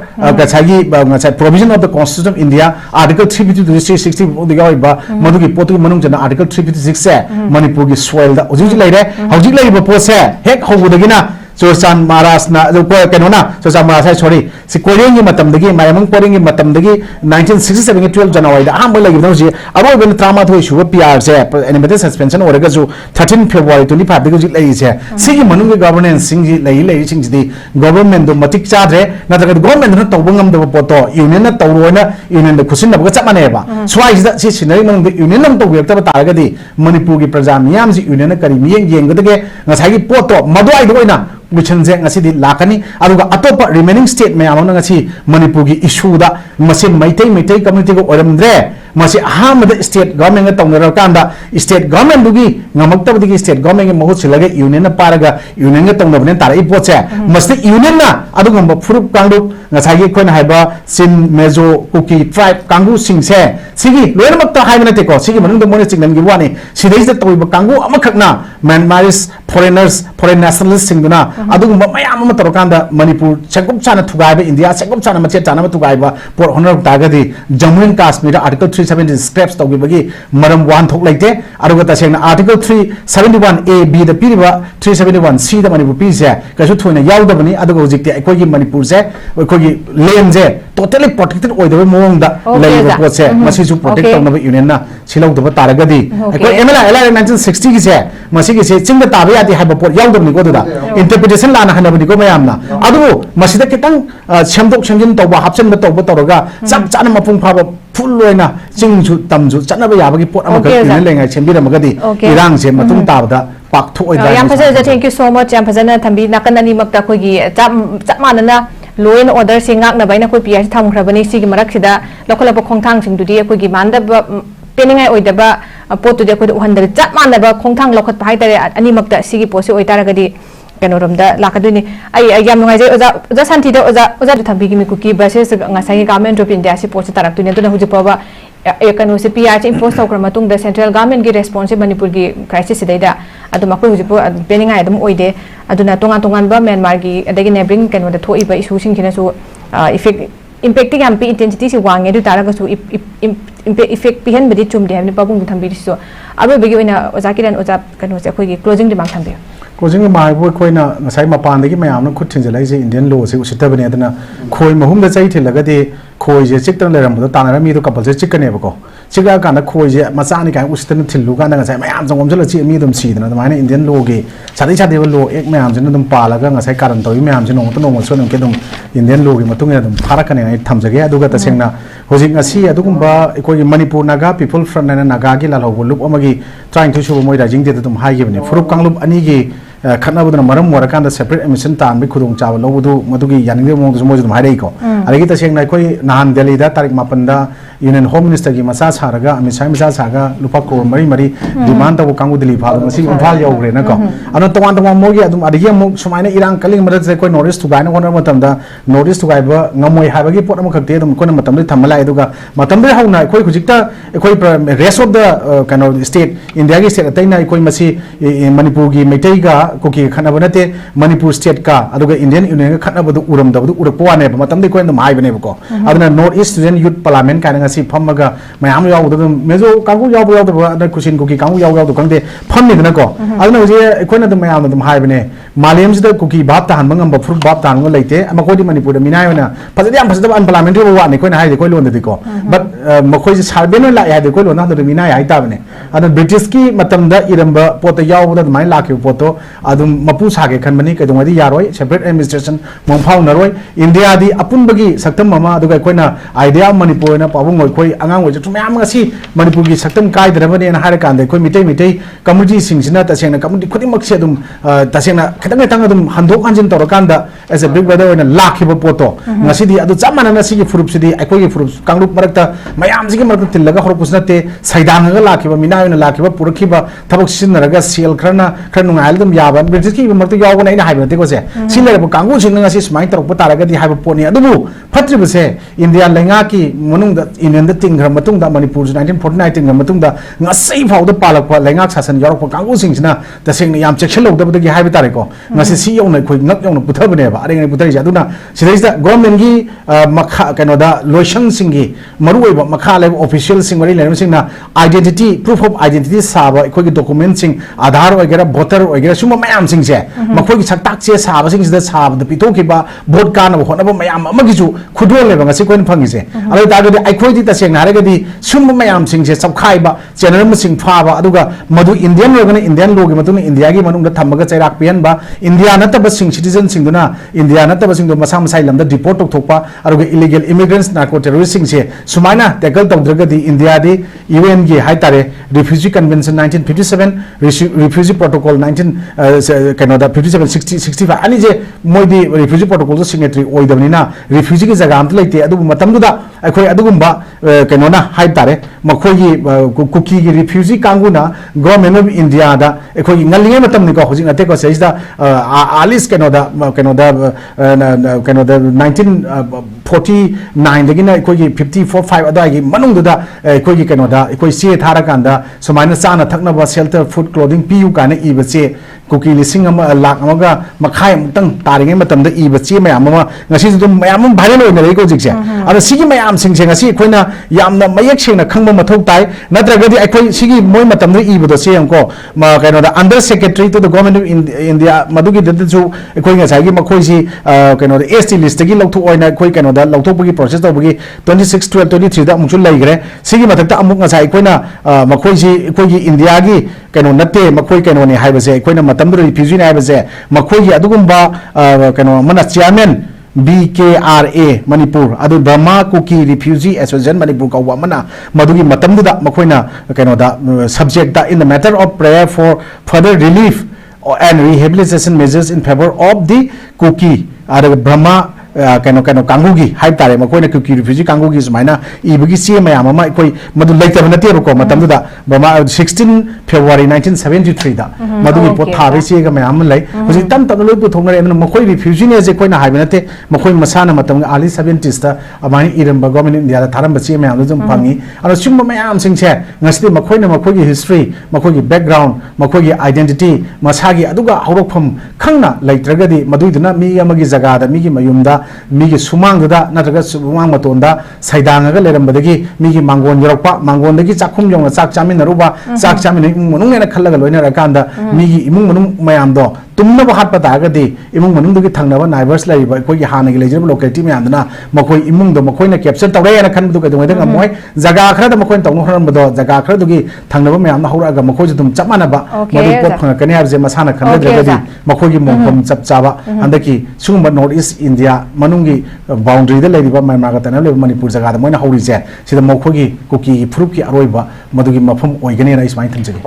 गछागी गछा provision of the constitution of India article 352 360 दिगाइबा मधुगी पोतु मनुंजना आर्टिकल 356 से मणिपुर की सोइल दा हुजिक लैरे हुजिक लैबो पोसे हेक होबुदगिना चोरचान महाराष्ट्र कहोना चोरचान महाराष्ट्र सॉरी से कोरियन की मतमदगी मायमंग कोरियन की मतमदगी 1967 के 12 जनवरी दा आम लगिनो जी अबो ट्रामा थोई सुब पीआर से एनिमेटेड सस्पेंशन ओरगा जो 13 फरवरी 25 दिगो जी लई से सिगी मनुंग गवर्नेंस सिंग जी लई सिंग जी गवर्नमेंट दो मतिक चाद्रे नतग गवर्नमेंट न तौब ngam दब पोतो यूनियन न तौरोना यूनियन द खुसिन नबग चप मानेबा स्वाइ सी सिनरी मनुंग यूनियन न तौबिरतब तारगदी मणिपुर की प्रजा मियाम जी यूनियन न करी मियेंग येंगदगे ngसागी पोतो मदुआइ दोइना मिशन से ngasi लाकनी अदुगा अतोप रिमेनिंग स्टेट में आमन ngasi मणिपुर की इशू दा मसे मैतै कम्युनिटी को ओरमद्रे मसे अहमद स्टेट गवर्नमेंट तौनर कांदा स्टेट गवर्नमेंट दुगी ngamaktabdi स्टेट गवर्नमेंट के महूत सिलगे यूनियन न पारगा यूनियन के तौनबने तारै पोचे मसे यूनियन ना अदुगम फुरुप कांगु ngसागी कोन हाइबा सिन मेजो कुकी ट्राइब कांगु सिंगसे सिगी लोयनमक्ता हाइबने तेको सिगी मनुंग मोने सिंगन गी वानी सिदैस तौइब कांगु अमखकना म्यांमारिस फॉरेनर्स फॉरेन नेशनलिस्ट सिंगना अदुगम मयाम म तरोकांदा मणिपुर सेगुप चाना थुगाइबा इंडिया सेगुप चाना मचे चाना म थुगाइबा पोर होनर तागदी Jammu and Kashmir article 370 scraps तौगिबगी मरम वान थोक लैते अरुगा तसेंगना आर्टिकल 371 ए बी द पीरिबा 371 सी द मणिपुर पीसे कसु थोइना यावदबनी अदुगा हुजिकते अखोगी मणिपुर से अखोगी लैंड से टोटली प्रोटेक्टेड ओइदबे मोंगदा लैबा पोसे मसिसु प्रोटेक्ट तौनबा यूनियन ना सिलौदबा तारगदी अखोई एमएलए 1960 की से मसिगी से चिंग ताबे यादि हाइबा पोर यावदबनी को दुदा इंटरप्रिटेशन लाना हनबनी को मयामना अदु मसिदा कितंग सेमदोक सेमजिन तौबा हापसन तौबा तौरगा चप चाना मपुंग फाबा फुल लोइना चिंगसु तमसु चनबा याबगी पोट अमका यूनियन लेंगाय सेमबिरमगदी इरांग से मतुंग ताबदा पाकथोइदा याम फजन थैंक यू सो मच याम फजन थंबी नाकन अनि मक्ता कोगी चप मानना लो एंड ऑर्डर से ngaknabay na koi pia thamkhrabani sigi maraksida lokholaba khongthang singdudi koi mandaba peningai oidaba potudi koi uhandari chap manaba khongthang lokhat pai tare ani makta sigi pose oitaragadi kenoramda lakaduni ai yam ngai je oja santi da oja thambi gi mi kuki bases ngasai government of india si pose taraktuni tuna hujipaba ekanu se pia che impose tokra matung da central government gi responsible manipur gi crisis sidaida aduma koi hujipo peningai adum oide aduna tongan ba myanmar gi adagi neighboring keno da thoi ba issue sing kina so impact yam pi intensity si wange du taraga su effect pihan bedi chumde hamni pabung thambi so abe begi oina oja kiran oja kano se khoi gi closing demand thambi closing ma boy koina ngasai mapan dagi mayam na khut thinjalai se indian law se usitabane adana khoi mahum da chai thilagadi khoi je chiktan leram da tanara mi do couple se chikane ba ko chikla kana khoi je macha ni kai usitana thilu kana ngasai mayam jangom jala chi mi dum si dana maina indian law ge chadai chadai law ek mayam jin dum palaga ngasai karan toy mayam jin nong to nong so nong ke dum indian law ge matung ya dum pharakane ai thamjage aduga tasengna hojik ngasi adugumba ekoi manipur naga people from naga gi la lobo lup amagi trying to show moi rajing de dum hai ge bne furup kanglup ani gi खनबदन मरम मोरकांदा सेपरेट एमिशन तान बे खुदों चाव लौबदु मदुगी यानिंगे मोंग मोज दुम हाइरै को अरेगी तसेंग नाय कोई नान दिल्ली दा तारीख 15 दा यूनियन होम मिनिस्टर की मसा सारगा अमित मसा सागा लुपा करोड़ मरी डिमांड तब कांगु दिल्ली फाल मसी इम्फाल यौग्रे न को अन तोवान मोगी अदुम अरेगी मो सुमाइना इरांग कलिंग मदद से कोई नोटिस तुगाइन होनर मतमदा नोटिस तुगाइब ngमोय हाबगी पोट अम खक्ते अदुम कोन मतमदे थमला एदुगा मतमदे हौना कोई हुजिकता कोई रेस्ट ऑफ द कनो स्टेट इंडिया की स्टेट तैना कोई मसी मणिपुर की मैतैगा कुकी खनब नते मणिपुर स्टेट का अदुगा इंडियन यूनियन का खनबदु उरमदबदु उरपवाने मतमदे कोन दम हाइबने बको अदना north east student youth parliament का ngasi phamaga mayam yaw mejo kangu yaw da kusin kuki kangu yaw do kangde phamni dana ko aduna je koina dum mayam dum haibane malem sida kuki bap ta han mangam ba fru bap ta ngo leite ama koi di manipur da minai na phajadi am phajada an parliamentary wa ne koina haide koi lon de ko but makoi je sarbe no la ya de koi lon na do minai ai ta bane aduna british ki matam da iramba pot yaw da mai la ki poto adum mapu sage khan mani kadung adi yaroi separate administration mongphau naroi India di apun bagi saktam mama aduga koina idea Manipur na pabung oi koi angang oi chu mayam ngasi Manipur gi saktam kai drabane na hare kan de koi mitei community singsina tasena community khudimak se adum tasena khadang tang adum handok anjin torakanda as a big brother na lakhiba poto ngasi di adu chamana na sigi furup sidi akoi gi furup kangrup marakta mayam sigi marakta tillaga horok pusnate saidang ga lakhiba mina na lakhiba purakhiba thabak sinaraga sel khrana khranu ngal dum yaban british ki marakta yaw na ina haibate ko se sinare bu kangu sing ngasi smai torok pataraga di haiba poni adubu phatri buse India lenga ki monung da Indian da tingra matung da Manipur 1949 tingra matung da ngasai phau da palak pa lenga sasan yorok pa kangu sing sina da sing yam chection lok da bu gi haiba tare ko ngasi si yong na khoi ngak yong na puthabane ba are ngai puthai ja duna sidai da government gi makha kano da loishang sing gi maru oi ba makha le official sing mari le sing na identity proof of identity saba khoi gi document sing Aadhaar oi gera voter oi gera suma mayam sing se makhoi gi saktak che saba sing da saba da pito ki ba vote ka na hona ba mayam amagi ju khudol le ba ngasi koin phangi se alo ta ga di ai khoi di ta seng na re ga di suma mayam sing se sabkhai ba channel ma sing pha ba aduga madu Indian lo ga Indian lo gi matun India gi manung da thamaga chairak pian ba India na ta ba sing citizen sing duna India na ta ba sing do masa masai lam da deport tok thokpa aruga illegal immigrants narco terrorist sing se sumaina tackle tok draga di India di UN gi hai tare refugee convention 1957 refugee protocol 19 Canada 57 60 65 ani je moi di refugee protocol signatory oi dabni na refugee gi jaga am leite adu matam du da akhoi adugumba kanona hai tare makhoi gi kuki gi refugee kanguna government of India da akhoi ngalinge matam ni ko hoji ate ko sai da alis Canada 1949 dagina akhoi gi 54 5 ada gi manung du da akhoi gi Canada akhoi se thara kanda sumaina sana thakna ba shelter food clothing piu kana iba che kuki lising ama lak amaga makhai mutang taringe matam da iba che mayam ama ngasi dum mayam viral oi na rei ko jikse ada sigi mayam sing sing ngasi khoina yamna mayak sing na khangba mathau tai natraga di akhoi sigi moi matam da iba do se ko ma kaino da under secretary to the government of India madugi da chu akhoi ngasai gi makhoi si kaino da ST list gi lokthu oi na khoi kaino da lokthu gi process to gi 26 12 23 da muchul lai gre sigi mathak ta amuk ngasai khoina makhoi si khoi gi India gi kaino natte makhoi kaino ni haiba se khoina matam do refugee na haiba se makhoi gi adugumba kaino mana chairman BKRA Manipur adu Burma Kuki Refugee Association Manipur ka wamana madugi matamdu da makoina kaino da subject da in the matter of prayer for further relief and rehabilitation measures in favor of the Kuki adu Burma kaino kangugi hai tare makoina Kuki refugee kangugi sumaina ibagi si mayam ama koi madu laita banate ro ko matamdu da Burma 16 February 1973 da madugi pot thare si ga mayam lai hoji tam tam loi pu thongare na makoi refugee ne je koina hai banate makoi masana matam early 70s da amani iramba government India da tharam ba si mayam jum phangi ara sumba mayam sing che ngasti makoi na makoi gi history makoi gi background makoi gi identity masagi aduga haurokham khangna laitraga di maduduna mi amagi jaga da mi gi mayumda migi sumang da natraga sumang matonda saidang ga lerambadagi migi mangon yorokpa mangon dagi chakhum yong chak chamin naruba chak chamin imung manung ena khallaga loina rakanda migi imung manung mayam do tumna ba hat pata ga di imung manung dagi thangna ba neighbors lai ba koi hana gi lejib locality mayam dana makoi imung do makoi na capture tawre na khan du ga dong dang moi jaga khara da makoi tawno haram ba do jaga khara dugi thangna ba mayam na hura ga makoi dum chamana ba madu pot phanga kani har je masana khan da ga makoi gi mongpom chap chaba andaki sungba north east India manungi boundary da leriba Myanmar ka tanab le Manipur jaga da moina hori je sida mokhogi kuki frup ki aroiba madugi mafam oigane na ismai thamjagi.